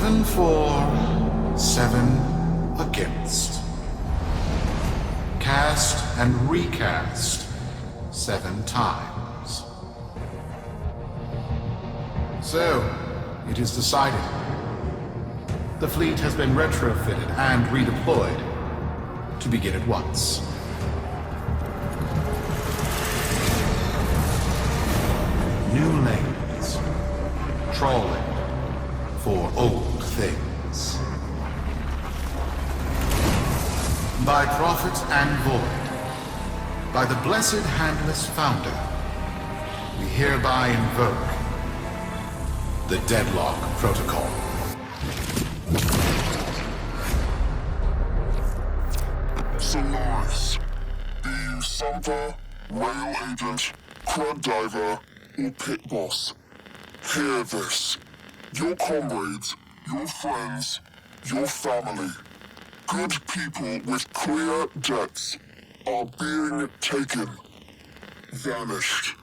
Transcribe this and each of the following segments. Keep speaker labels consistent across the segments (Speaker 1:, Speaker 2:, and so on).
Speaker 1: 7 for, 7 against. Cast and recast 7 times. So, it is decided. The fleet has been retrofitted and redeployed to begin at once. New lanes, trawling for old things. By prophet and void, by the blessed handless founder, we hereby invoke the Deadlock Protocol.
Speaker 2: Solaris, be you Sumper, Rail Agent, Crud Diver, or Pit Boss. Hear this. Your comrades, your friends, your family, good people with clear debts are being taken. Vanished.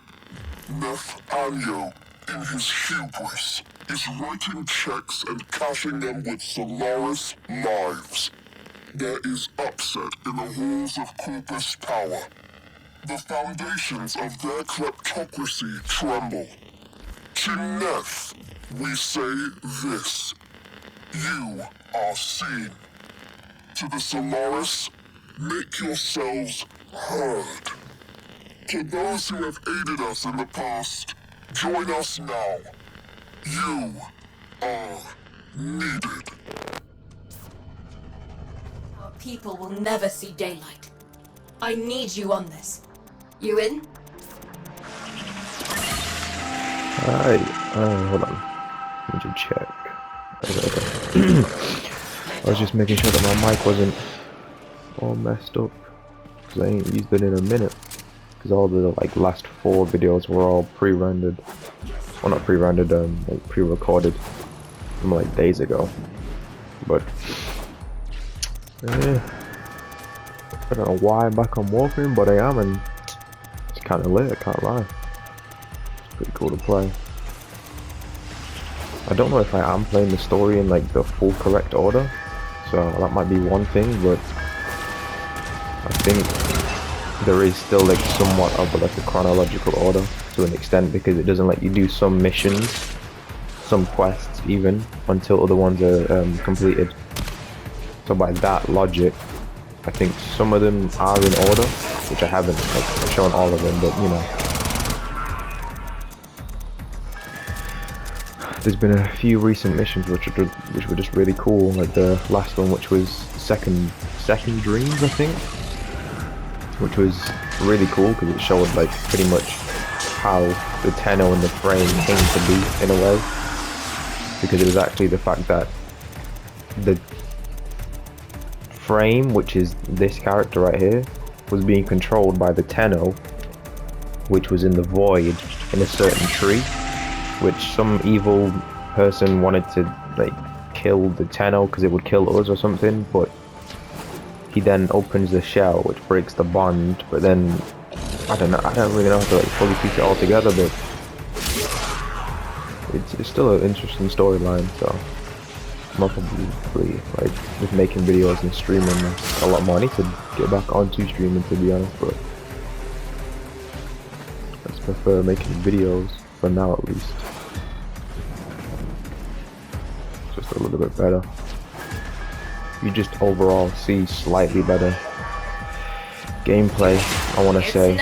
Speaker 2: Nathaniel, in his hubris, is writing checks and cashing them with Solaris lives. There is upset in the halls of Corpus Power. The foundations of their kleptocracy tremble. To Neth, we say this. You are seen. To the Solaris, make yourselves heard. To those who have aided us in the past, join us now. You are needed.
Speaker 3: Our people will never see daylight. I need you on this. You in?
Speaker 4: Alright, hold on. Let me just check. I was just making sure that my mic wasn't all messed up, because I ain't used it in a minute. Because all the like last 4 videos were all pre-rendered. Well, not pre-rendered, like pre-recorded from like days ago. But yeah, I don't know why I'm back on Warframe, but I am, and it's kind of lit. I can't lie. It's pretty cool to play. I don't know if I am playing the story in like the full correct order, so that might be one thing, but I think there is still like somewhat of like a chronological order to an extent, because it doesn't let you do some missions, some quests even, until other ones are completed. So by that logic, I think some of them are in order, which I haven't like shown all of them, but you know. There's been a few recent missions which were just really cool, like the last one, which was second Dreams, I think, which was really cool because it showed like pretty much how the Tenno and the frame came to be in a way, because it was actually the fact that the frame, which is this character right here, was being controlled by the Tenno, which was in the void in a certain tree, which some evil person wanted to like kill the Tenno because it would kill us or something, but he then opens the shell which breaks the bond, but then I don't really know how to like fully piece it all together, but it's still an interesting storyline, so I'm probably like just making videos and streaming a lot more. I need to get back onto streaming, to be honest, but I just prefer making videos for now at least. Just a little bit better. You just overall see slightly better gameplay, I want to say,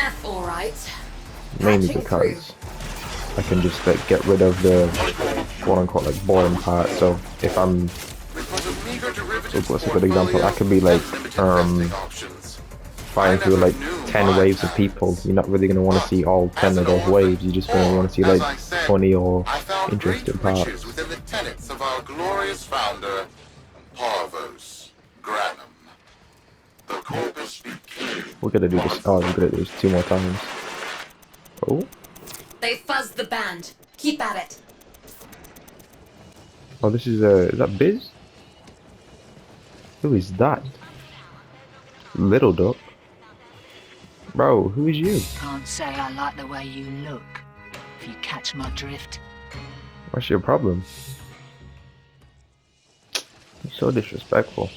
Speaker 4: mainly because I can just like get rid of the quote-unquote like boring part. So if I'm, what's a good example? I could be like fighting through like 10 waves of people. You're not really gonna want to see all 10 of those waves. You're just gonna want to see like funny or interesting parts.
Speaker 1: Within the tenets of our glorious founder, Parvos Granum. The corpus became.
Speaker 4: We're gonna do this. Oh, we're gonna do this 2 more times. Oh.
Speaker 3: They fuzzed the band. Keep at it.
Speaker 4: Oh, this is that Biz? Who is that? Little Duck? Bro, who is you?
Speaker 5: Can't say I like the way you look, if you catch my drift.
Speaker 4: What's your problem? He's so disrespectful.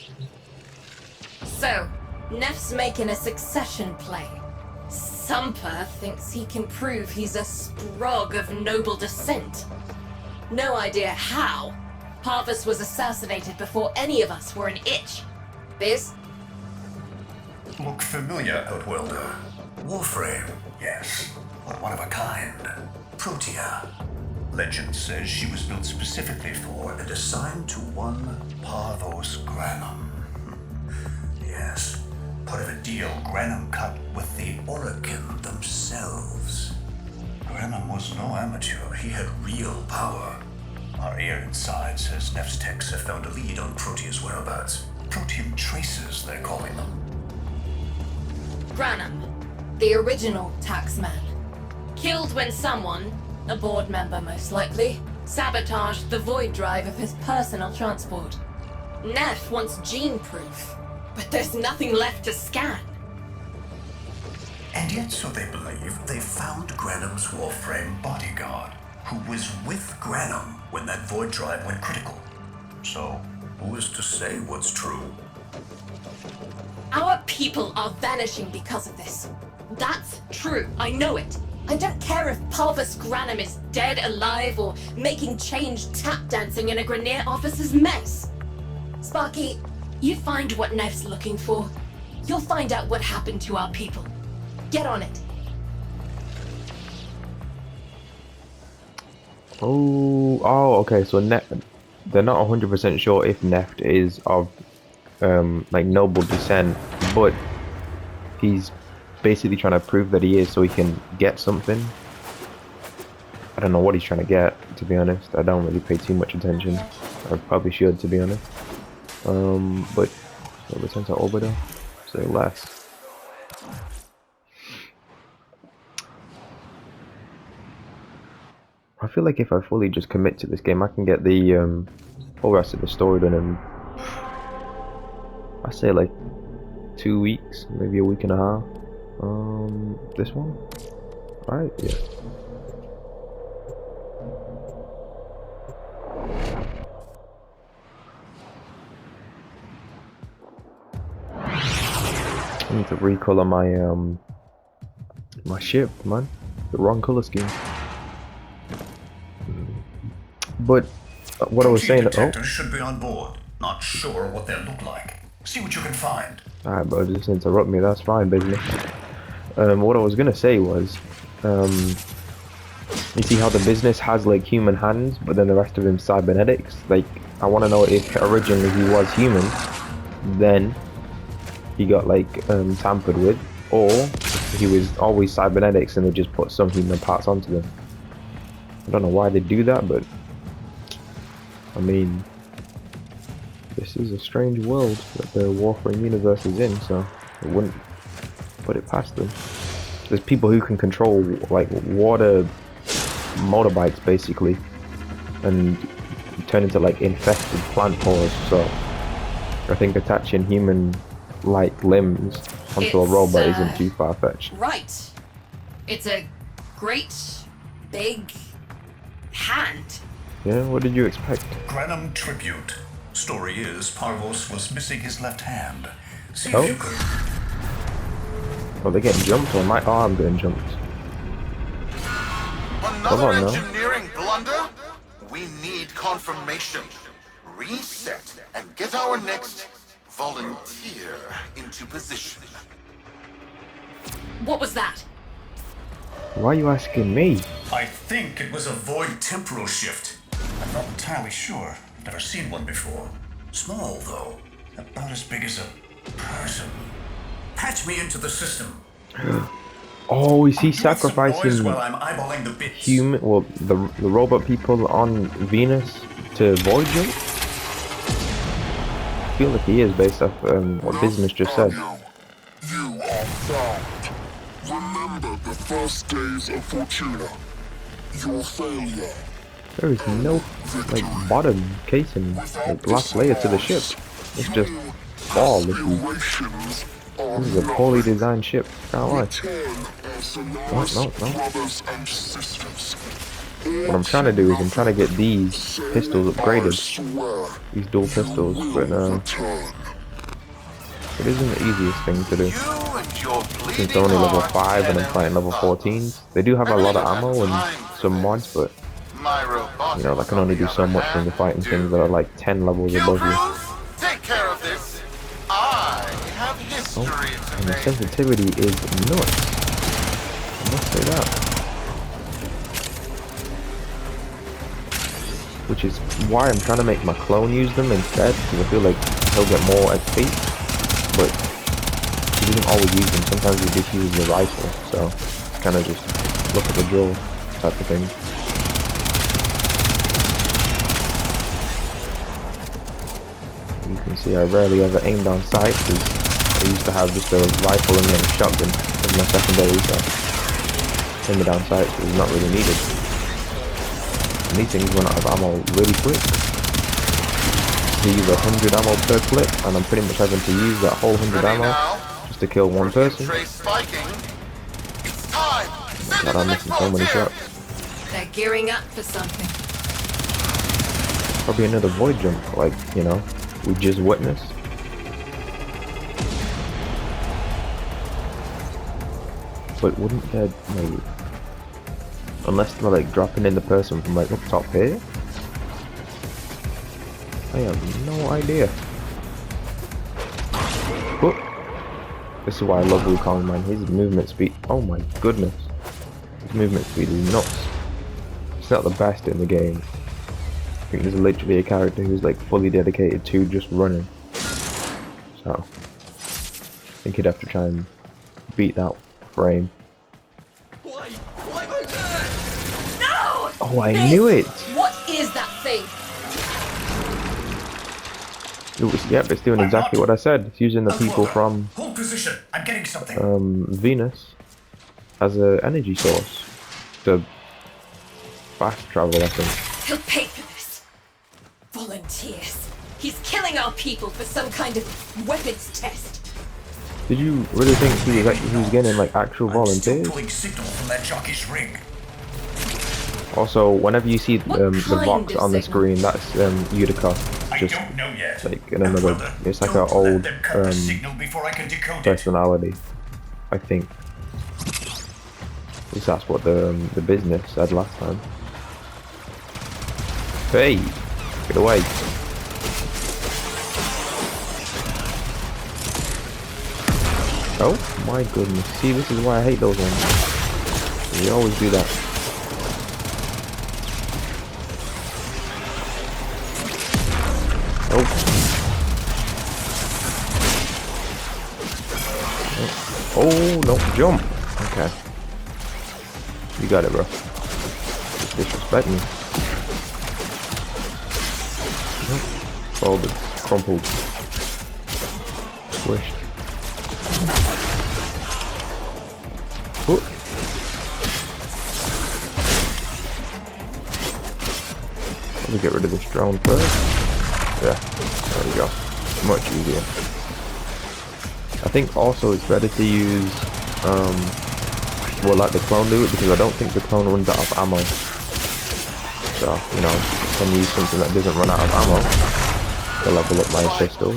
Speaker 3: So, Neff's making a succession play. Sumper thinks he can prove he's a sprog of noble descent. No idea how. Parvus was assassinated before any of us were an itch. Biz?
Speaker 6: Look familiar, Outworlder. Warframe, yes, but one of a kind. Protea. Legend says she was built specifically for and assigned to one Parvos Granum. Yes, part of a deal Granum cut with the Orokin themselves. Granum was no amateur, he had real power. Our ear inside says Neff's techs have found a lead on Protea's whereabouts. Protean traces, they're calling them.
Speaker 3: Granum, the original taxman. Killed when someone, a board member most likely, sabotaged the void drive of his personal transport. Neff wants gene proof, but there's nothing left to scan.
Speaker 6: And yet, so they believe, they found Granum's Warframe bodyguard, who was with Granum when that void drive went critical. So, who is to say what's true?
Speaker 3: Our people are vanishing because of this. That's true, I know it. I don't care if Parvus Granum is dead, alive, or making change tap dancing in a Grenier officer's mess. Sparky, you find what Neff's looking for. You'll find out what happened to our people. Get on it.
Speaker 4: Oh, okay. So they're not 100% sure if Neft is of like noble descent, but he's basically trying to prove that he is so he can get something. I don't know what he's trying to get, to be honest. I don't really pay too much attention. I probably should, to be honest. But so return to orbiter. Say less. I feel like if I fully just commit to this game, I can get the whole rest of the story done in, I say like 2 weeks, maybe a week and a half. This one? Right, yeah. I need to recolor my my ship, man. The wrong color scheme. But what I was saying,
Speaker 6: detectors should be on board. Not sure what they'll look like. See what you can find.
Speaker 4: Alright, bro, just interrupt me. That's fine, business. What I was gonna say was, you see how the business has like human hands, but then the rest of him cybernetics. Like, I want to know if originally he was human, then he got like tampered with, or he was always cybernetics and they just put some human parts onto them. I don't know why they do that, but I mean, this is a strange world that the Warframe universe is in, so I wouldn't put it past them. There's people who can control like water motorbikes basically and turn into like infested plant paws, so I think attaching human like limbs onto a robot isn't too far-fetched.
Speaker 3: Right. It's a great big hand.
Speaker 4: Yeah, what did you expect?
Speaker 6: Granum tribute. Story is, Parvos was missing his left hand. See
Speaker 4: Oh?
Speaker 6: if you could.
Speaker 4: Oh, they're getting jumped, or my arm getting jumped.
Speaker 1: Another
Speaker 4: on, now.
Speaker 1: engineering blunder? We need confirmation. Reset and get our next volunteer into position.
Speaker 3: What was that?
Speaker 4: Why are you asking me?
Speaker 6: I think it was a void temporal shift. I'm not entirely sure. Never seen one before. Small, though. About as big as a person. Patch me into the system.
Speaker 4: Oh, is he
Speaker 6: Do some noise
Speaker 4: sacrificing
Speaker 6: while I'm eyeballing the bits.
Speaker 4: human, well, the robot people on Venus to void jump? I feel like he is based off what business just said.
Speaker 2: You are found. Remember the first days of Fortuna. Your failure.
Speaker 4: There is no like bottom casing, like last layer to the ship. It's just ball. This is a poorly designed ship. Can't lie.
Speaker 2: Return as Solaris
Speaker 4: No.
Speaker 2: brothers and sisters.
Speaker 4: What I'm trying to do is I'm trying to get these pistols upgraded.
Speaker 2: Swear,
Speaker 4: These dual pistols, but
Speaker 2: return.
Speaker 4: it isn't the easiest thing to do.
Speaker 1: You and your
Speaker 4: Since
Speaker 1: bleeding
Speaker 4: they're only level
Speaker 1: heart
Speaker 4: 5 and I'm
Speaker 1: cannon
Speaker 4: fighting level
Speaker 1: thugs.
Speaker 4: 14s, they do have a lot of
Speaker 1: I
Speaker 4: ammo
Speaker 1: don't
Speaker 4: and
Speaker 1: have time for
Speaker 4: some
Speaker 1: this.
Speaker 4: mods, but
Speaker 1: My robotics,
Speaker 4: you know, that can only
Speaker 1: on
Speaker 4: do
Speaker 1: the
Speaker 4: so
Speaker 1: other
Speaker 4: much when
Speaker 1: hand,
Speaker 4: you're fighting
Speaker 1: do.
Speaker 4: things that are like 10 levels
Speaker 1: Kill
Speaker 4: above you.
Speaker 1: crews, take care of this. I have history
Speaker 4: Oh,
Speaker 1: to
Speaker 4: and the
Speaker 1: make.
Speaker 4: sensitivity is nuts. I must say that. Which is why I'm trying to make my clone use them instead, because I feel like he'll get more XP, but he doesn't always use them. Sometimes he just uses the rifle, so it's kind of just look at the draw type of thing. You can see I rarely ever aim down sight, because I used to have just a rifle and then a shotgun as my secondary, so aiming down sight is not really needed. And these things run out of ammo really quick. They use 100 ammo per clip, and I'm pretty much having to use that whole 100
Speaker 1: Ready
Speaker 4: ammo
Speaker 1: now?
Speaker 4: just to kill one person.
Speaker 1: Trace spiking. It's time. Send
Speaker 4: God,
Speaker 1: in
Speaker 4: I'm
Speaker 1: the
Speaker 4: missing
Speaker 1: next
Speaker 4: so many
Speaker 1: volunteer.
Speaker 4: shots.
Speaker 3: They're gearing up for something.
Speaker 4: Probably another void jump, like, you know, we just witnessed. But wouldn't there, like, unless they're like dropping in the person from like up top here? I have no idea. But this is why I love Wukong, man. His movement speed, oh my goodness. His movement speed is nuts. It's not the best in the game. I think there's literally a character who's like fully dedicated to just running. So I think he'd have to try and beat that frame.
Speaker 3: No!
Speaker 4: Oh, I knew it!
Speaker 3: What is that thing?
Speaker 4: It was, yep, it's doing exactly what I said. It's using the people
Speaker 6: Outlander,
Speaker 4: from
Speaker 6: hold position. I'm getting something.
Speaker 4: Venus as an energy source to fast travel, I think.
Speaker 3: He'll pay for this. Volunteers. He's killing our people for some kind of weapons test.
Speaker 4: Did you really think he was getting like actual
Speaker 6: I'm still
Speaker 4: volunteers?
Speaker 6: pulling signal from that jockey's ring.
Speaker 4: Also, whenever you see
Speaker 3: What
Speaker 4: the
Speaker 3: kind
Speaker 4: box
Speaker 3: of
Speaker 4: on the
Speaker 3: signal?
Speaker 4: screen, that's Utica.
Speaker 6: I
Speaker 4: Just
Speaker 6: don't know yet.
Speaker 4: like in another,
Speaker 6: Outlander,
Speaker 4: it's like
Speaker 6: don't
Speaker 4: an
Speaker 6: let
Speaker 4: old
Speaker 6: them cut the signal before I can decode it.
Speaker 4: personality, I think. At least that's what the business said last time. Hey, get away! Oh my goodness! See, this is why I hate those ones. We always do that. Oh. Oh, no, jump. Okay. You got it, bro. Just disrespect me. Folded. Crumpled. Squished. Oh. Let me get rid of this drone first. Yeah, there we go. Much easier. I think also it's better to use, well, like the clone do it, because I don't think the clone runs out of ammo. So, you know, I can use something that doesn't run out of ammo to level up my pistol.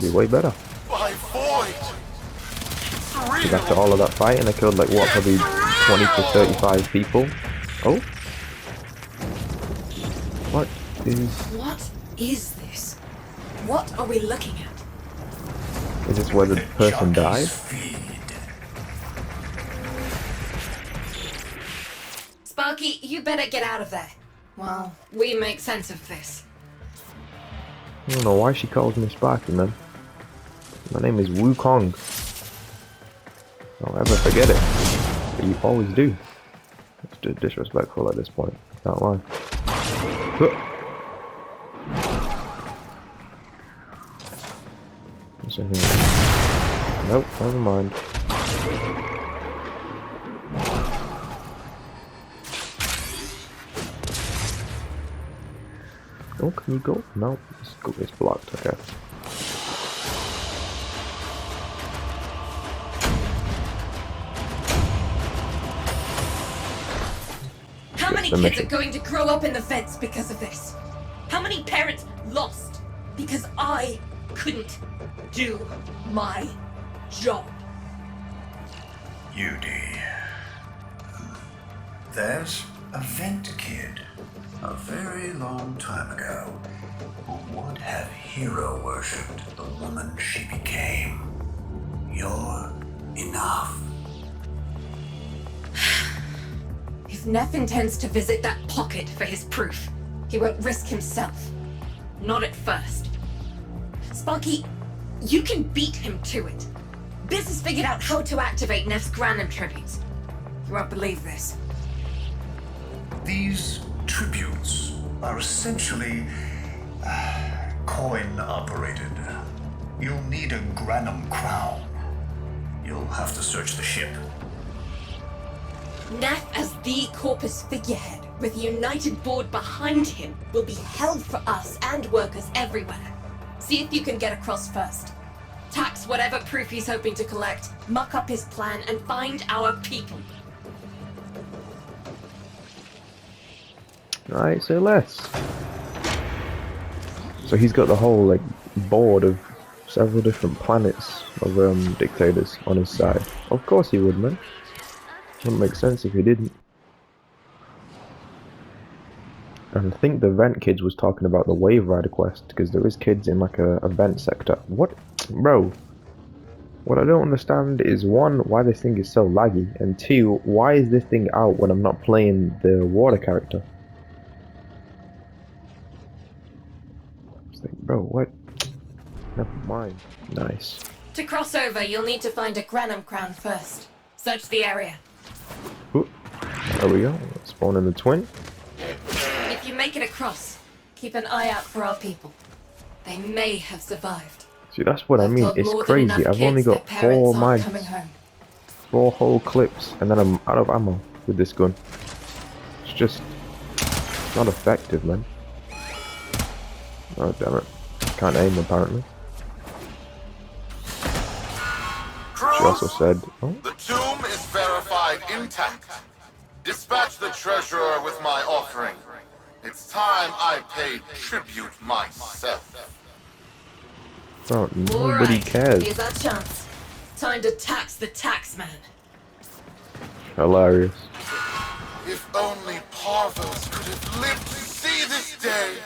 Speaker 4: Be way better.
Speaker 1: By void.
Speaker 4: Because after all of that fighting, I killed like, what, probably 20 to 35 people. Oh? What is...
Speaker 3: What is this? What are we looking at?
Speaker 4: Is this where the person died?
Speaker 3: Sparky, you better get out of there. Well, we make sense of this.
Speaker 4: I don't know why she calls me Sparky, man. My name is Wukong. Don't ever forget it. But you always do. It's just disrespectful at this point. Can't lie. What's in here? Nope, never mind. Oh, can you go? No, it's blocked. Okay.
Speaker 3: How many
Speaker 4: the
Speaker 3: kids
Speaker 4: mission.
Speaker 3: are going to grow up in the feds because of this? How many parents lost because I couldn't do my job?
Speaker 6: UD. There's a vent kid, a very long time ago, who would have hero worshipped the woman she became. You're enough.
Speaker 3: If Neff intends to visit that pocket for his proof, he won't risk himself. Not at first. Sparky, you can beat him to it. Biz has figured out how to activate Neff's Granum tributes. You won't believe this.
Speaker 6: These tributes are essentially coin-operated. You'll need a Granum crown. You'll have to search the ship.
Speaker 3: Neff as the Corpus figurehead, with a united board behind him, will be hell for us and workers everywhere. See if you can get across first. Tax whatever proof he's hoping to collect, muck up his plan, and find our people.
Speaker 4: Alright, say less. So he's got the whole like board of several different planets of dictators on his side. Of course he would, man. Wouldn't make sense if he didn't. And I think the vent kids was talking about the Wave Rider quest, because there is kids in like a vent sector. What? Bro, what I don't understand is, one, why this thing is so laggy, and two, why is this thing out when I'm not playing the water character? It's like, bro, what? Never mind. Nice.
Speaker 3: To cross over, you'll need to find a Granum crown first. Search the area.
Speaker 4: Ooh, there we go. Spawn in the twin.
Speaker 3: If you make it across, keep an eye out for our people. They may have survived.
Speaker 4: See, that's what I mean.
Speaker 3: I've got
Speaker 4: It's
Speaker 3: more than
Speaker 4: crazy.
Speaker 3: enough
Speaker 4: I've only
Speaker 3: kids
Speaker 4: got
Speaker 3: their parents
Speaker 4: 4
Speaker 3: aren't
Speaker 4: mags,
Speaker 3: coming home.
Speaker 4: 4 whole clips, and then I'm out of ammo with this gun. It's just not effective, man. Oh, damn it. Can't aim, apparently. She also said, oh,
Speaker 1: The tomb is verified intact. Dispatch the treasurer with my offering. It's time I paid tribute myself.
Speaker 4: bro, nobody
Speaker 3: Alright,
Speaker 4: cares.
Speaker 3: here's our chance. Time to tax the taxman.
Speaker 4: Hilarious.
Speaker 1: If only Parvos could have lived to see this day.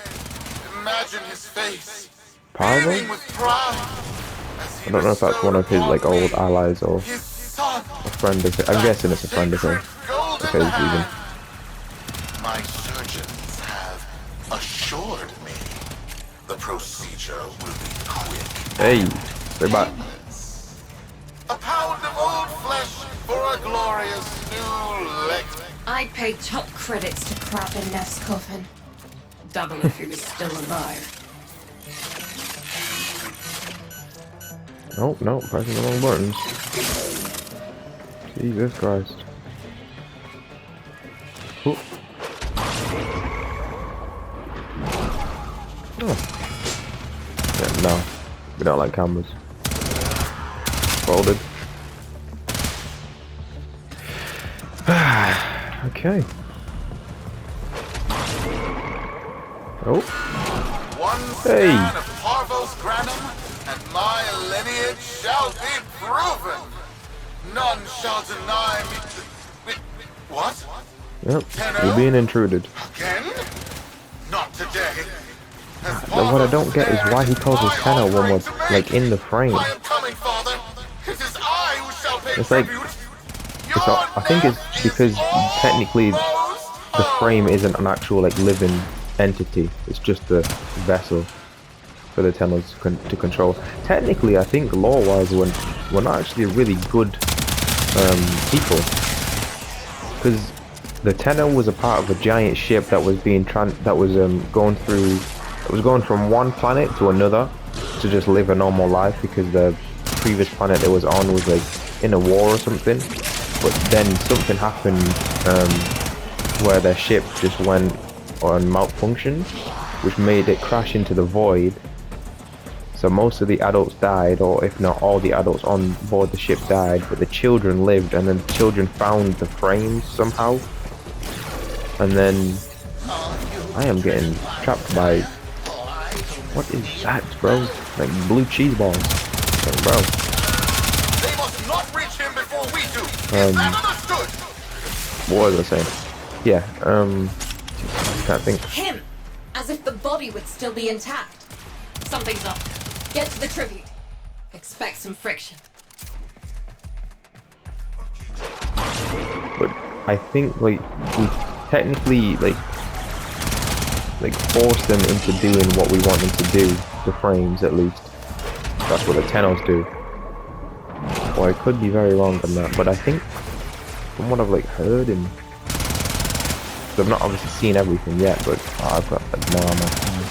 Speaker 1: Imagine his face.
Speaker 4: Parvo?
Speaker 1: Beaming with pride. As he
Speaker 4: I don't know if that's one of his like old
Speaker 1: bestowed
Speaker 4: allies or
Speaker 1: his son.
Speaker 4: a friend of his. I'm guessing it's a friend of his.
Speaker 1: Golden
Speaker 4: Okay,
Speaker 1: hand. My surgeons have assured me the procedure will be quick.
Speaker 4: Hey, stay back.
Speaker 1: A pound of old flesh for a glorious new leg.
Speaker 3: I paid top credits to crap in Neff's coffin. Double if he was still alive.
Speaker 4: Nope, nope, pressing the wrong buttons. Jesus Christ. Ooh. Oh. Yeah, no. We don't like cameras. Folded. Okay. Oh.
Speaker 1: One
Speaker 4: Hey.
Speaker 1: scan of Parvos Granum, and my lineage shall be proven. None shall deny me. What?
Speaker 4: Yep. You're being intruded.
Speaker 1: Again? Not today.
Speaker 4: But what I don't get is why he calls his Tenno one was like in the frame.
Speaker 1: I am coming, Father. It is I who shall pay
Speaker 4: It's like,
Speaker 1: tribute.
Speaker 4: I think it's because technically the frame isn't an actual like living entity. It's just a vessel for the Tennos to control. Technically, I think lore-wise, we're not actually really good people, because the Tenno was a part of a giant ship that was being going through. It was going from one planet to another to just live a normal life, because the previous planet it was on was like in a war or something. But then something happened where their ship just went on malfunction, which made it crash into the void. So most of the adults died, or if not all the adults on board the ship died, but the children lived, and then the children found the frames somehow. And then I am getting trapped by, what is that, bro? Like blue cheese balls, like, bro.
Speaker 1: They must not reach him before we do. Is that understood?
Speaker 4: What was I saying? Yeah, can't think.
Speaker 3: Him! As if the body would still be intact. Something's up. Get to the tribute. Expect some friction.
Speaker 4: But I think like we technically like force them into doing what we want them to do. The frames, at least. That's what the Tenos do. Or I could be very wrong on that, but I think from what I've like heard and I've not obviously seen everything yet, but I've got like more on my hands.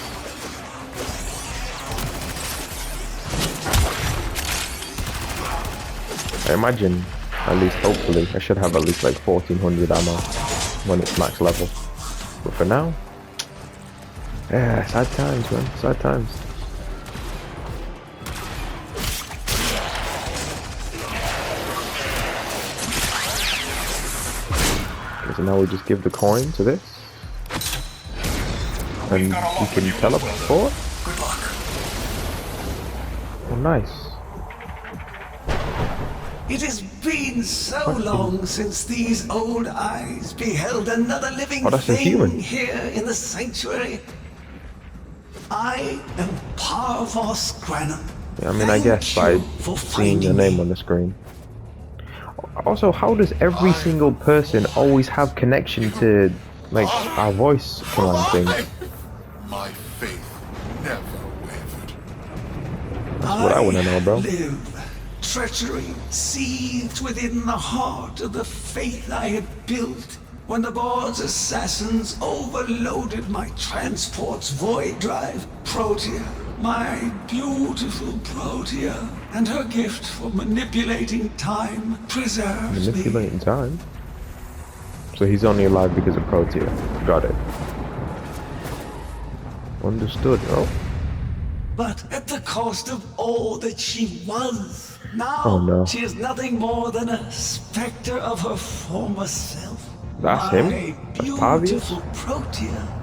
Speaker 4: I imagine, at least hopefully, I should have at least like 1400 ammo when it's max level. But for now, yeah, sad times, man, sad times. So now we just give the coin to this, and we can teleport.
Speaker 6: Good luck.
Speaker 4: Oh, nice.
Speaker 7: It has been so long since these old eyes beheld another living
Speaker 4: that's a
Speaker 7: thing
Speaker 4: human.
Speaker 7: here in the sanctuary. I am Parvos Granum.
Speaker 4: Yeah, I mean, I guess by seeing your name on the screen. Also, how does every single person always have connection to, like, our voice command thing?
Speaker 1: My faith never wavered.
Speaker 4: That's what I want to know, bro.
Speaker 7: Live. Treachery seethed within the heart of the faith I had built when the board's assassins overloaded my transport's void drive. Protea, my beautiful Protea, and her gift for manipulating time preserves
Speaker 4: Manipulating time? So he's only alive because of Protea. Got it. Understood. Oh.
Speaker 7: But at the cost of all that she was. Now,
Speaker 4: Oh, no.
Speaker 7: she is nothing more than a specter of her former self.
Speaker 4: That's
Speaker 7: My
Speaker 4: him? That's Pavius?
Speaker 7: beautiful Protea.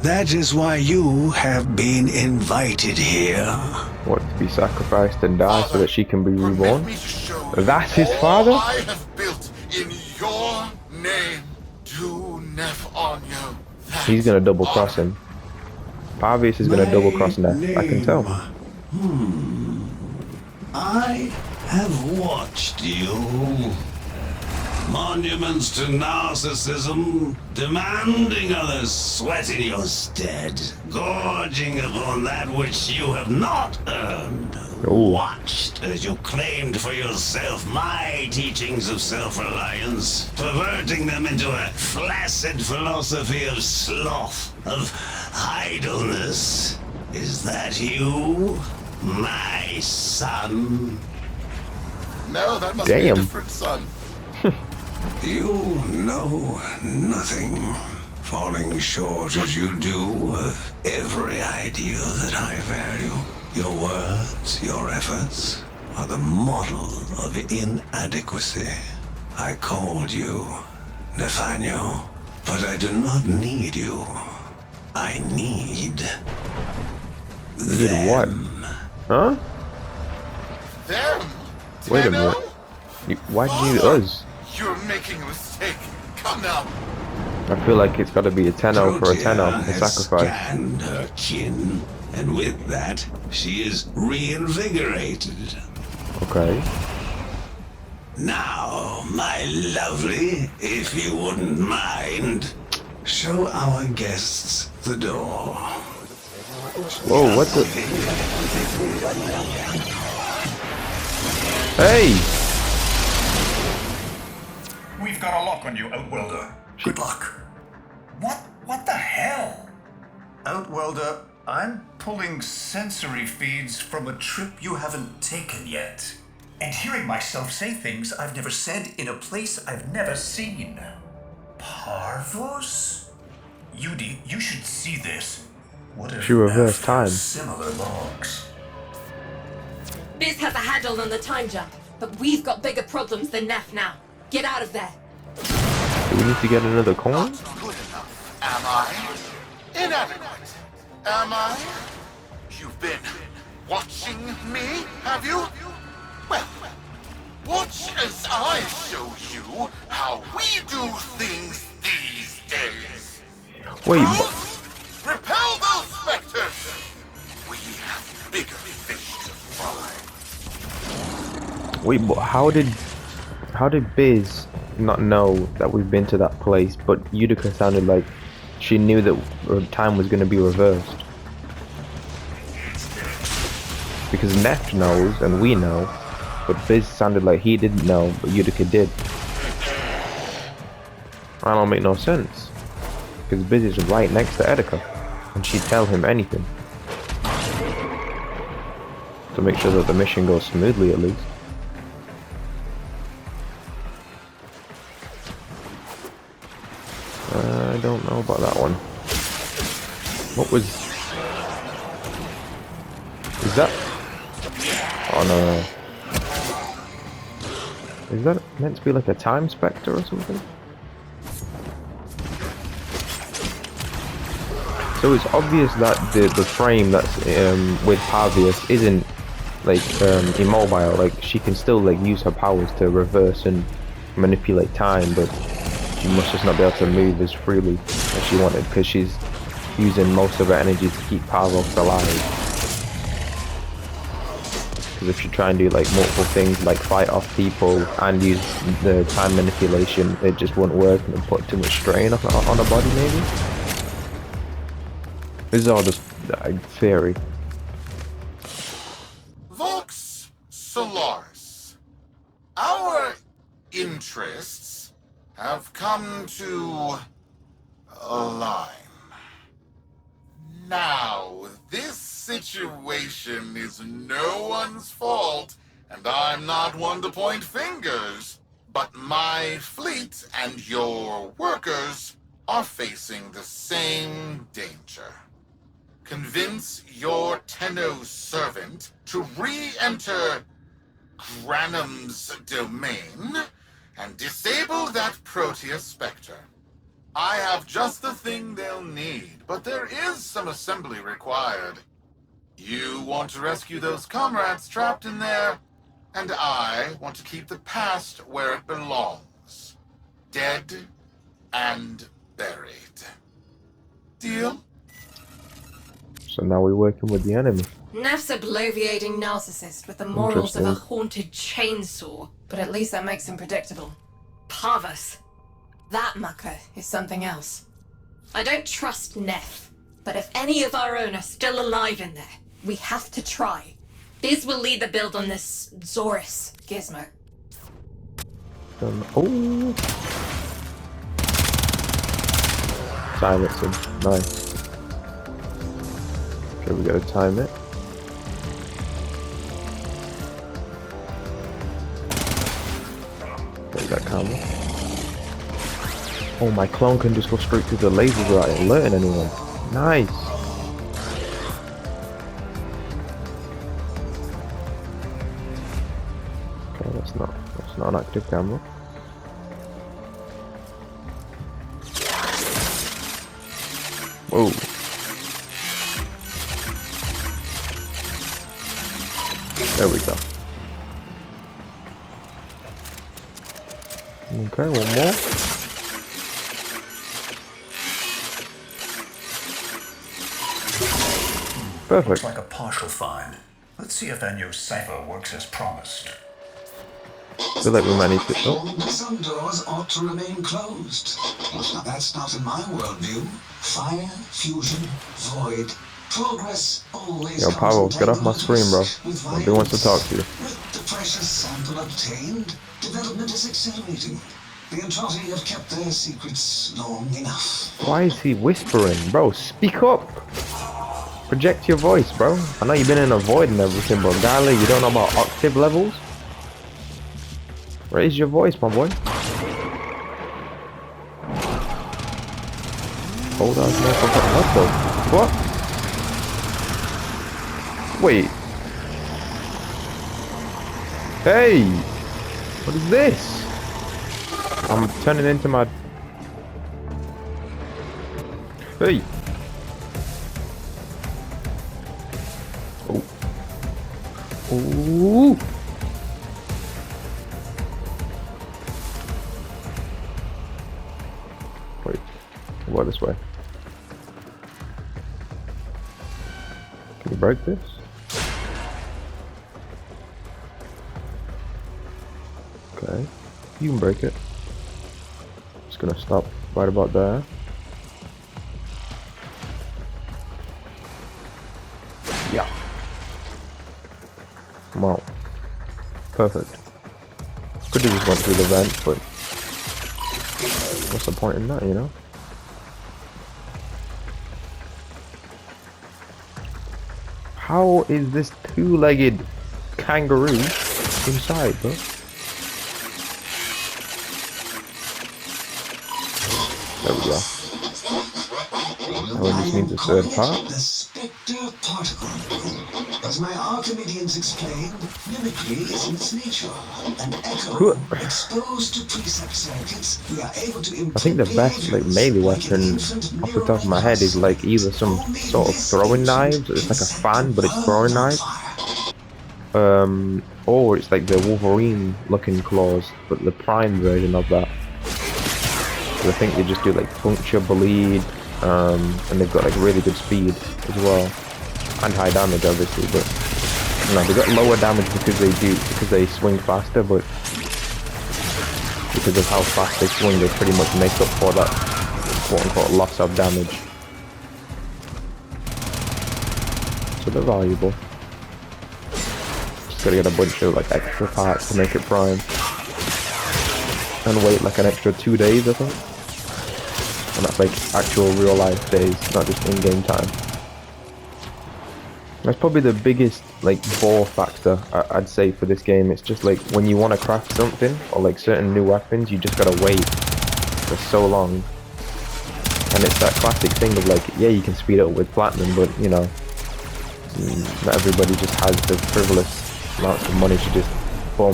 Speaker 7: That is why you have been invited here.
Speaker 4: What, to be sacrificed and die so that she can be
Speaker 1: Permit
Speaker 4: reborn?
Speaker 1: me to show
Speaker 4: That's his
Speaker 1: all
Speaker 4: father?
Speaker 1: I have built in your name to Nef Onyo.
Speaker 4: He's gonna double cross him. Pavius is gonna
Speaker 7: My
Speaker 4: double cross Nef. I can tell.
Speaker 7: I have watched you. Monuments to narcissism, demanding others sweat in your stead, gorging upon that which you have not earned.
Speaker 4: Ooh.
Speaker 7: Watched as you claimed for yourself my teachings of self-reliance, perverting them into a flaccid philosophy of sloth, of idleness. Is that you, my son?
Speaker 1: No, that must be a
Speaker 4: Damn.
Speaker 1: different son.
Speaker 7: You know nothing, falling short as you do of every ideal that I value. Your words, your efforts, are the model of inadequacy. I called you Nathaniel, but I do not need you. I need
Speaker 4: Did what? Huh?
Speaker 1: Them.
Speaker 4: Wait a
Speaker 1: Tenno?
Speaker 4: minute. Why do you need us?
Speaker 1: You're making a mistake. Come now.
Speaker 4: I feel like it's gotta be a Tenno for a Tenno, a
Speaker 7: has
Speaker 4: sacrifice.
Speaker 7: scanned her kin, and with that, she is reinvigorated.
Speaker 4: Okay.
Speaker 7: Now, my lovely, if you wouldn't mind, show our guests the door.
Speaker 4: Whoa, what the? Hey!
Speaker 6: We've got a lock on you, Outwelder. Good luck. What the hell? Outwelder, I'm pulling sensory feeds from a trip you haven't taken yet. And hearing myself say things I've never said in a place I've never seen. Parvos? Yudi, you should see this. What if
Speaker 4: She reversed
Speaker 6: Neff
Speaker 4: time.
Speaker 6: has similar logs?
Speaker 3: Biz has a handle on the time jump, but we've got bigger problems than Neff now. Get out of there.
Speaker 4: Do we need to get another coin?
Speaker 1: Not good enough, am I? Inadequate, am I? You've been watching me, have you? Well, watch as I show you how we do things these days.
Speaker 4: Wait,
Speaker 1: Repel those specters! We have bigger fish to fry.
Speaker 4: wait, but how did Biz not know that we've been to that place? But Utica sounded like she knew that time was going to be reversed. Because Neff knows and we know, but Biz sounded like he didn't know, but Utica did. That don't make no sense. Because Biz is right next to Etika, and she'd tell him anything. To make sure that the mission goes smoothly at least. I don't know about that one. What was... Is that... Oh no. Is that meant to be like a time spectre or something? So it's obvious that the frame that's with Pavius isn't like immobile. Like she can still like use her powers to reverse and manipulate time, but she must just not be able to move as freely as she wanted because she's using most of her energy to keep Pavos alive. Because if you try and do like multiple things like fight off people and use the time manipulation, it just won't work and it'll put too much strain on her body maybe. This is all just theory.
Speaker 1: Vox Solaris. Our interests have come to align. Now, this situation is no one's fault, and I'm not one to point fingers, but my fleet and your workers are facing the same danger. Convince your Tenno servant to re-enter Granum's domain and disable that Proteus Spectre. I have just the thing they'll need, but there is some assembly required. You want to rescue those comrades trapped in there, and I want to keep the past where it belongs. Dead and buried. Deal?
Speaker 4: So now we're working with the enemy.
Speaker 3: Neff's a bloviating narcissist with the morals of a haunted chainsaw, but at least that makes him predictable. Parvus. That mucker is something else. I don't trust Neff, but if any of our own are still alive in there, we have to try. Biz will lead the build on this Zorus gizmo.
Speaker 4: Oh! Silence him. Nice. Okay, we gotta time it. There's that camera. Oh, my clone can just go straight through the lasers without alerting anyone. Nice. Okay, that's not an active camera. Whoa. There we go. Okay, one more. Perfect.
Speaker 6: Looks like a partial find. Let's see if that new cipher works as promised.
Speaker 4: I feel like we might need to... Oh.
Speaker 7: Some doors ought to remain closed. Now that's not in my worldview. Fire, fusion, void. Progress always
Speaker 4: Yo, Pablo, get off my screen, bro. Nobody wants to talk to you.
Speaker 7: With the precious sample obtained, development is accelerating. The Entrotti have kept their secrets long enough.
Speaker 4: Why is he whispering? Bro, speak up! Project your voice, bro. I know you've been in a void and everything, but golly, you don't know about octave levels? Raise your voice, my boy. Hold on, what the? What? Wait. Hey! What is this? I'm turning into my Hey! Oh. Ooh! Wait. What this way? Can you break this? Okay. You can break it. Just gonna stop right about there. Yeah. Come on. Perfect. Could have just went through the vent, but what's the point in that, you know? How is this two-legged kangaroo inside, bro? There we go. Now we just need the third part.
Speaker 7: The Spectre particle. As my Archimedeans explained, mimicry is in its nature. An echo exposed to precept circuits, we are able to
Speaker 4: I think the best like melee weapon off the top of my head is like either some sort of throwing knives, it's like a fan but it's throwing knives. Or it's like the Wolverine looking claws, but the prime version of that. So I think they just do like puncture, bleed, and they've got like really good speed as well, and high damage obviously. But you know, they got lower damage because they swing faster, but because of how fast they swing, they pretty much make up for that quote-unquote loss of damage. So they're valuable. Just gotta get a bunch of like extra parts to make it prime, and wait like an extra 2 days, I think. And that's like actual real life days, not just in-game time. That's probably the biggest like bore factor I'd say for this game. It's just like when you want to craft something or like certain new weapons, you just gotta wait for so long. And it's that classic thing of like, yeah, you can speed it up with platinum, but you know, not everybody just has the frivolous amounts of money to just boom,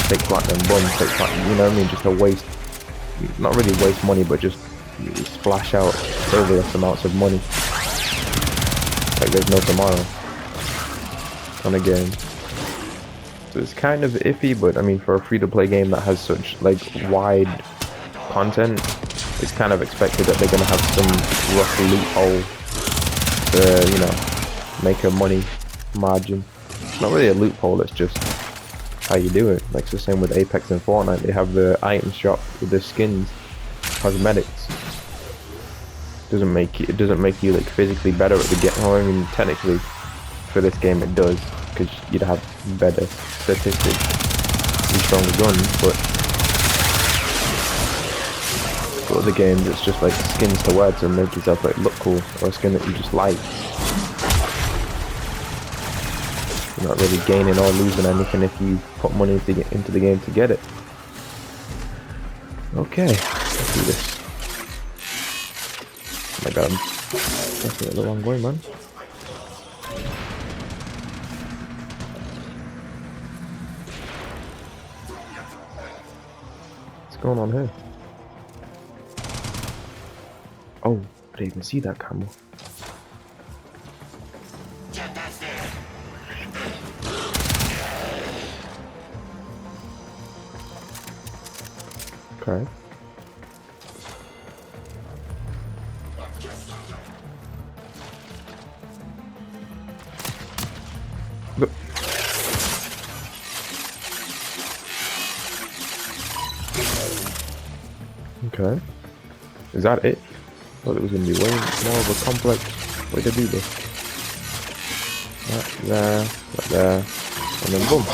Speaker 4: take platinum, boom, take platinum. You know what I mean? Just a waste, not really waste money, but just splash out frivolous amounts of money. Like there's no tomorrow on a game. So it's kind of iffy, but I mean for a free-to-play game that has such like wide content, it's kind of expected that they're gonna have some rough loophole to, you know, make a money margin. It's not really a loophole, it's just how you do it. Like it's the same with Apex and Fortnite. They have the item shop with the skins, cosmetics. It doesn't make you like physically better at the game. Well, I mean technically for this game it does, because you'd have better statistics and stronger guns, but for other games it's just like skins to wear to make yourself like look cool, or a skin that you just like. You're not really gaining or losing anything if you put money into the game to get it. Okay, let's do this. Oh my god, I'm pressing it the wrong way, man. What's going on here? Oh, I didn't even see that camera. Okay. Look. Okay. Is that it? I thought it was going to be way more of a complex way to do this. That there, and then boom.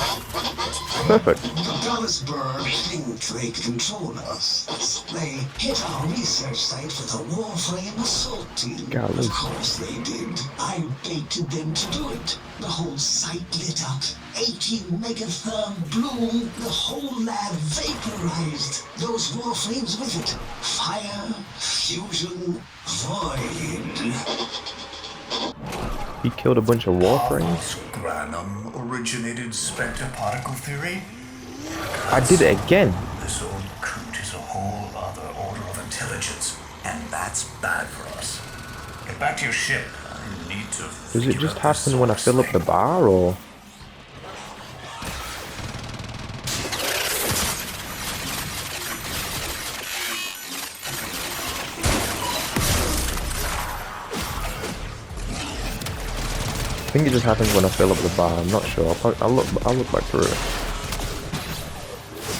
Speaker 4: Perfect.
Speaker 7: The Dallasburg think they control us. They hit our research site for the Warframe assault team.
Speaker 4: Golly.
Speaker 7: Of course they did. I baited them to do it. The whole site lit up. 80 megatherm bloom. The whole lab vaporized. Those Warframes with it. Fire, fusion, void.
Speaker 4: He killed a bunch of Warframes?
Speaker 6: Granum originated Spectre particle theory?
Speaker 4: I did it again.
Speaker 6: This old coot is a whole other order of intelligence, and that's bad for us. Get back to your ship. I need to.
Speaker 4: Does it
Speaker 6: figure
Speaker 4: just
Speaker 6: out this
Speaker 4: happen when I
Speaker 6: source
Speaker 4: fill up the
Speaker 6: thing.
Speaker 4: bar, or? I think it just happens when I fill up the bar. I'm not sure. I'll look back through it.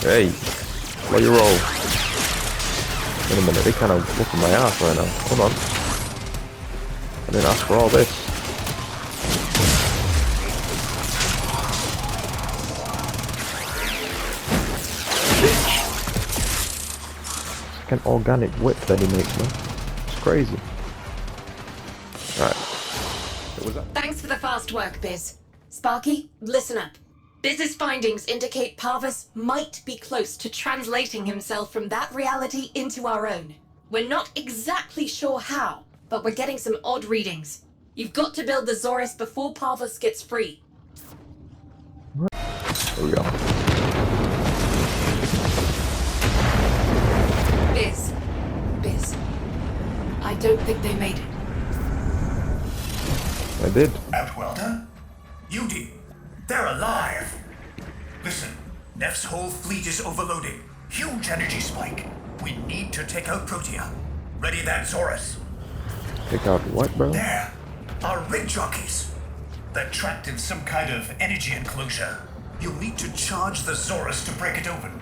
Speaker 4: Hey, play your role. Wait a minute, they kind of whooping my ass right now. Hold on. I didn't ask for all this. Bitch. It's like an organic whip that he makes, man. It's crazy. Alright. What was that?
Speaker 3: Thanks for the fast work, Biz. Sparky, listen up. Biz's findings indicate Parvus might be close to translating himself from that reality into our own. We're not exactly sure how, but we're getting some odd readings. You've got to build the Zorus before Parvus gets free.
Speaker 4: There we go.
Speaker 3: Biz. I don't think they made it.
Speaker 4: I did.
Speaker 6: Outwelder? Yudi, they're alive! Listen, Neff's whole fleet is overloading. Huge energy spike. We need to take out Protea. Ready that, Zorus.
Speaker 4: Take out what, bro?
Speaker 6: There, our rig jockeys. They're trapped in some kind of energy enclosure. You'll need to charge the Zorus to break it open.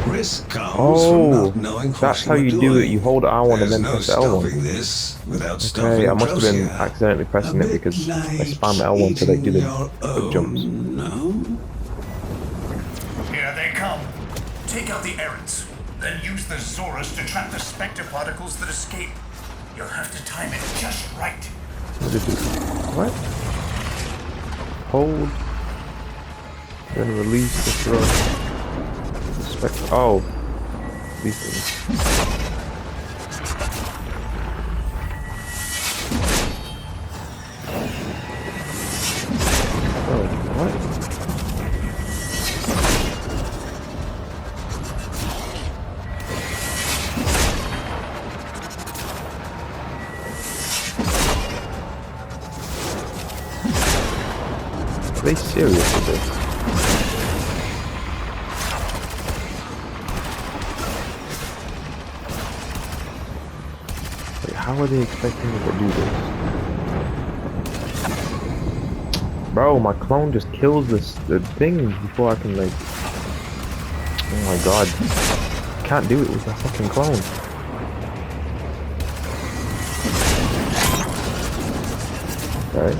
Speaker 7: Risk comes from
Speaker 4: Oh,
Speaker 7: not knowing what
Speaker 4: that's how
Speaker 7: you're
Speaker 4: you do
Speaker 7: doing.
Speaker 4: it. You hold R1 and
Speaker 7: There's
Speaker 4: then
Speaker 7: no
Speaker 4: press
Speaker 7: stopping
Speaker 4: L1.
Speaker 7: this without stopping
Speaker 4: Okay, I must have been
Speaker 7: Protea.
Speaker 4: accidentally pressing
Speaker 7: A
Speaker 4: it
Speaker 7: bit
Speaker 4: because I
Speaker 7: like
Speaker 4: spam L1 to like do the
Speaker 7: eating your
Speaker 4: quick jumps.
Speaker 7: own, no?
Speaker 6: Here they come. Take out the errants. Then use the Zorus to trap the Spectre particles that escape. You'll have to time it just right.
Speaker 4: What did it do? What? Hold. Then release the thrust. Oh. These things. Oh, what? Are they serious with this? Wait, how are they expecting me to do this? Bro, my clone just kills the thing before I can like... Oh my god. I can't do it with my fucking clone. Okay.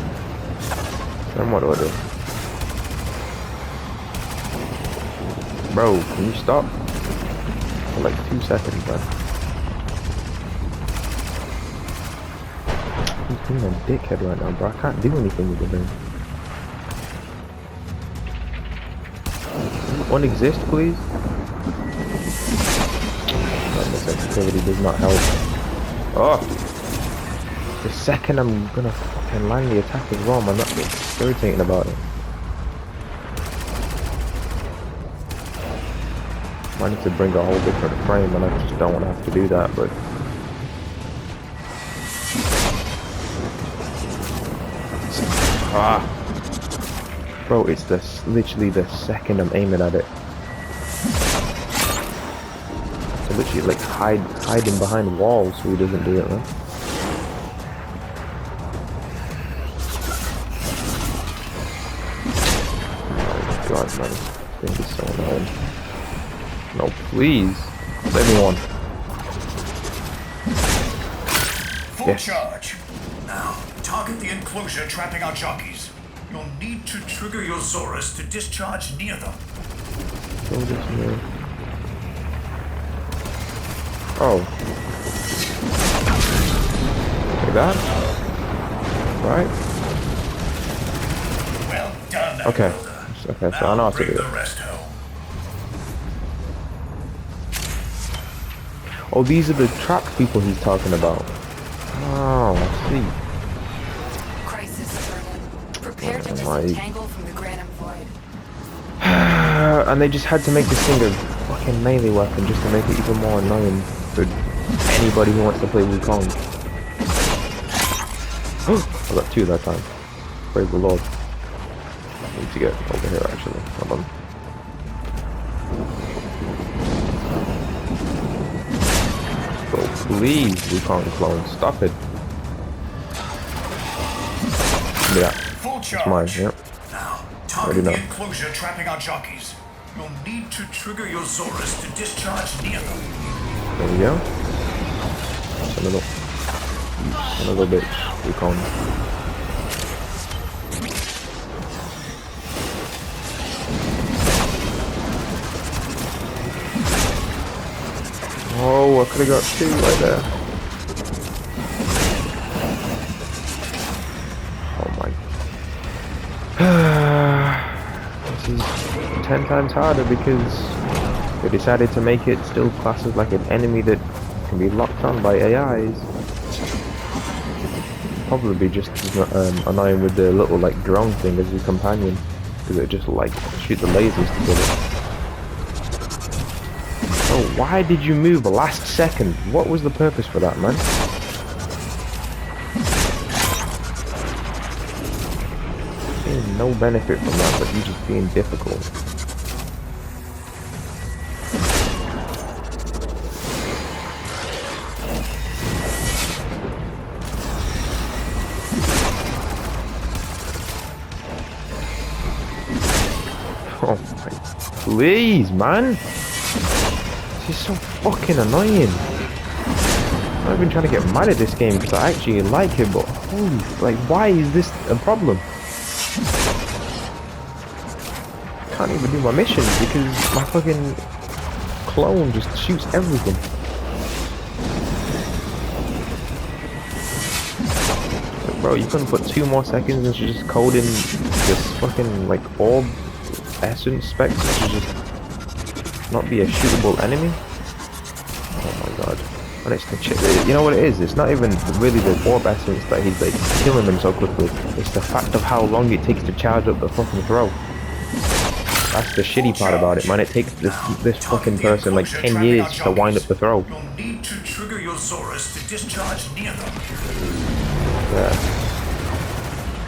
Speaker 4: Then what do I do? Bro, can you stop? For like 2 seconds, man. He's being a dickhead right now, bro. I can't do anything with the thing. One exist, please. The sensitivity does not help. Oh! The second I'm gonna fucking land the attack as well, man. That's irritating about it. I need to bring a whole different frame, and I just don't want to have to do that, but... Ah! Bro, it's literally the second I'm aiming at it. So literally like hiding behind walls so he doesn't do it, man. Oh my god, man. This thing is so annoying. No, please. Let me one.
Speaker 6: Full
Speaker 4: Yes.
Speaker 6: charge. Now, target the enclosure trapping our jockeys. You'll need to trigger your Zorus to discharge near them.
Speaker 4: Go this way. Oh. Like that? Right?
Speaker 6: Well done,
Speaker 4: Okay.
Speaker 6: Outwelder.
Speaker 4: Okay, so I know how to
Speaker 6: Bring
Speaker 4: do
Speaker 6: the
Speaker 4: it.
Speaker 6: rest home.
Speaker 4: Oh, these are the trap people he's talking about. Oh, I see.
Speaker 3: Crisis alert. Prepare to
Speaker 4: my-
Speaker 3: disentangle from the Granum Void.
Speaker 4: And they just had to make this thing a fucking melee weapon just to make it even more annoying for anybody who wants to play Wukong. I got 2 that time. Praise the Lord. I need to get over here actually. Hold on. Bro, please, we can't clone. Stop it. Yeah.
Speaker 6: Full
Speaker 4: It's mine,
Speaker 6: charge.
Speaker 4: yep.
Speaker 6: Now,
Speaker 4: Already
Speaker 6: target the
Speaker 4: know.
Speaker 6: enclosure trapping our jockeys. You'll need to trigger your Zorus to discharge near them.
Speaker 4: There we go. Another bitch. Recon. Oh, I could have got 2 right there. Oh my. This is 10 times harder because they decided to make it still classed as like an enemy that can be locked on by AIs. Probably just annoying with the little like drone thing as your companion, because it just like shoot the lasers together. Oh, why did you move last second? What was the purpose for that, man? Seeing no benefit from that, but you just being difficult. Oh my, please, man. This is so fucking annoying. I'm not even trying to get mad at this game because I actually like it, but holy, like, why is this a problem? I can't even do my missions because my fucking clone just shoots everything. Like, bro, you couldn't put 2 more seconds and she's just coding this fucking like orb essence specs to just not be a shootable enemy. Oh my god. And it's the you know what it is? It's not even really the orb essence that he's like killing them so quickly. It's the fact of how long it takes to charge up the fucking throw. That's the shitty part about it, man. It takes this fucking person like 10 years to wind up the throw.
Speaker 6: You'll need to trigger your Zorus to discharge near them.
Speaker 4: Yeah.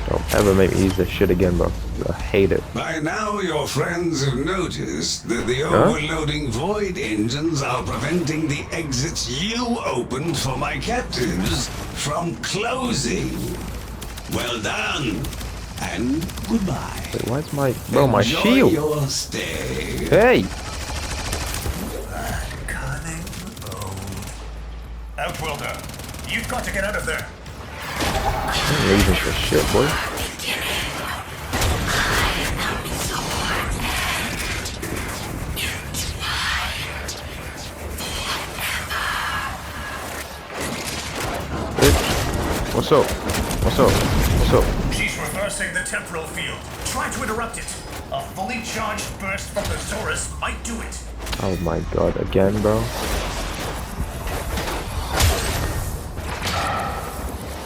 Speaker 4: Don't ever make me use this shit again, bro. I hate it.
Speaker 7: By now, your friends have noticed that the overloading void engines are preventing the exits you opened for my captives from closing. Well done, and goodbye.
Speaker 4: Wait, why's my... Bro, my
Speaker 7: Enjoy
Speaker 4: shield!
Speaker 7: your stay.
Speaker 4: Hey!
Speaker 6: Cunning old. Outworlder, you've got to get out of there.
Speaker 4: I'm leaving for shit, boy. Bitch. What's up? What's up? What's up?
Speaker 6: She's reversing the temporal field. Try to interrupt it. A fully charged burst from the Zorus might do it.
Speaker 4: Oh my god, again, bro?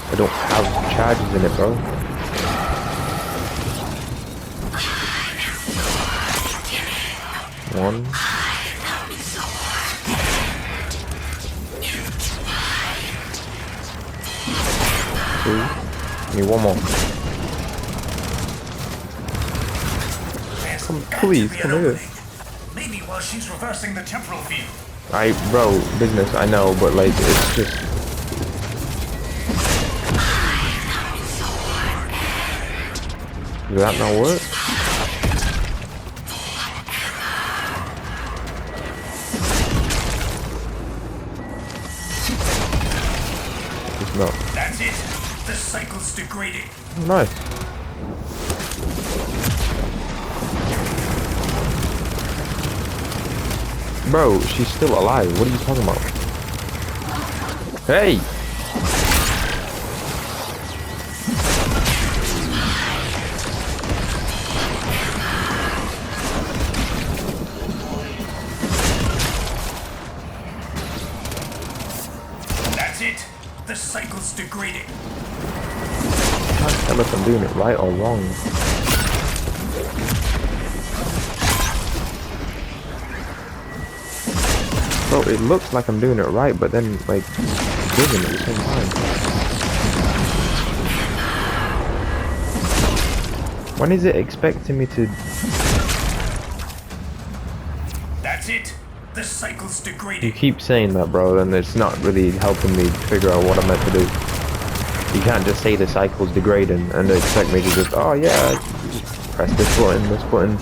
Speaker 4: I don't have charges in it, bro. One. Two. Need one more. Come, please, come here.
Speaker 6: Maybe while she's reversing the temporal field.
Speaker 4: Bro, business, I know, but like, it's just... Does that not work? It's not.
Speaker 6: That's it. The cycle's degrading.
Speaker 4: Nice. Bro, she's still alive. What are you talking about? Hey!
Speaker 6: That's it. The cycle's degrading.
Speaker 4: I can't tell if I'm doing it right or wrong. Bro, it looks like I'm doing it right, but then, like, it doesn't at the same time. When is it expecting me to...
Speaker 6: That's it. The cycle's
Speaker 4: You
Speaker 6: degrading.
Speaker 4: keep saying that, bro, and it's not really helping me figure out what I'm meant to do. You can't just say the cycle's degrading and expect me to just, oh yeah, just press this button.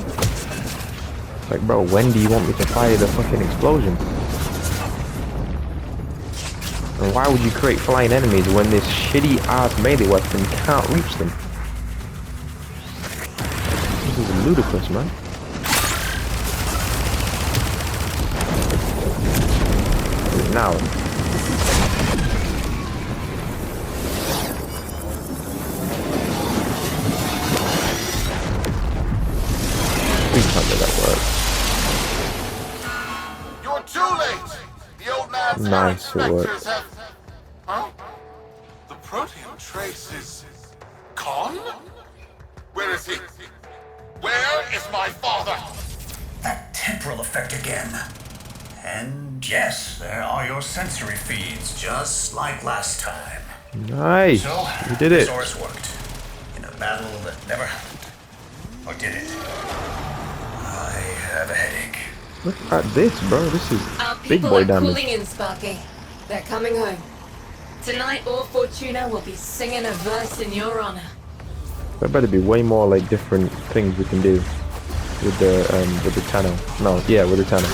Speaker 4: Like, bro, when do you want me to fire the fucking explosion? And why would you create flying enemies when this shitty ass melee weapon can't reach them? This is ludicrous, man. Now. Please tell me that works.
Speaker 1: You're too late! The old man's
Speaker 4: Nice, it worked.
Speaker 1: inspectors have... Huh? The protein trace is... gone? Where is he? Where is my father?
Speaker 6: That temporal effect again. And yes, there are your sensory feeds, just like last time.
Speaker 4: Nice.
Speaker 6: So,
Speaker 4: You did it.
Speaker 6: Source worked. In a battle that never happened. Or did it? I have a headache.
Speaker 4: Look at this, bro. This is
Speaker 3: Our
Speaker 4: big
Speaker 3: people
Speaker 4: boy
Speaker 3: are
Speaker 4: damage.
Speaker 3: cooling in, Sparky. They're coming home. Tonight, all Fortuna will be singing a verse in your honor.
Speaker 4: There better be way more like different things we can do with the channel. No, yeah, with the channel.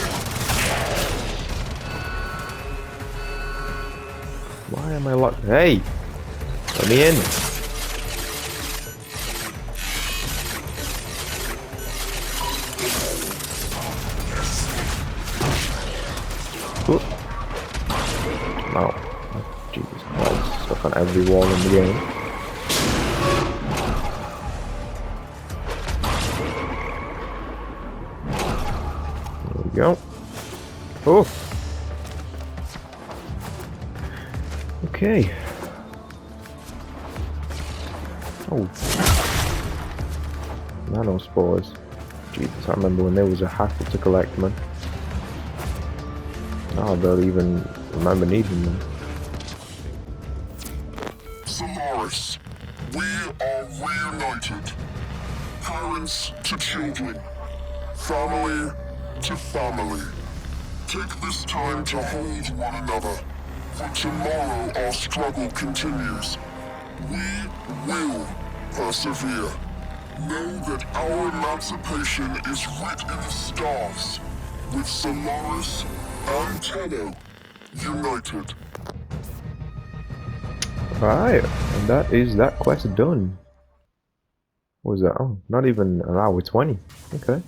Speaker 4: Why am I locked? Hey, let me in. Oop. No, oh, Jesus Christ! Stuck on every wall in the game. There we go. Oh. Okay. Oh. Nano spores. Jesus, I remember when there was a hassle to collect, man. Now I don't even remember needing them.
Speaker 2: Solaris, we are reunited. Parents to children. Family to family. Take this time to hold one another. For tomorrow our struggle continues. We will persevere. Know that our emancipation is writ in the stars. With Solaris and Tenno united.
Speaker 4: Alright, and that is that quest done. What was that? Oh, not even an hour 20. Okay.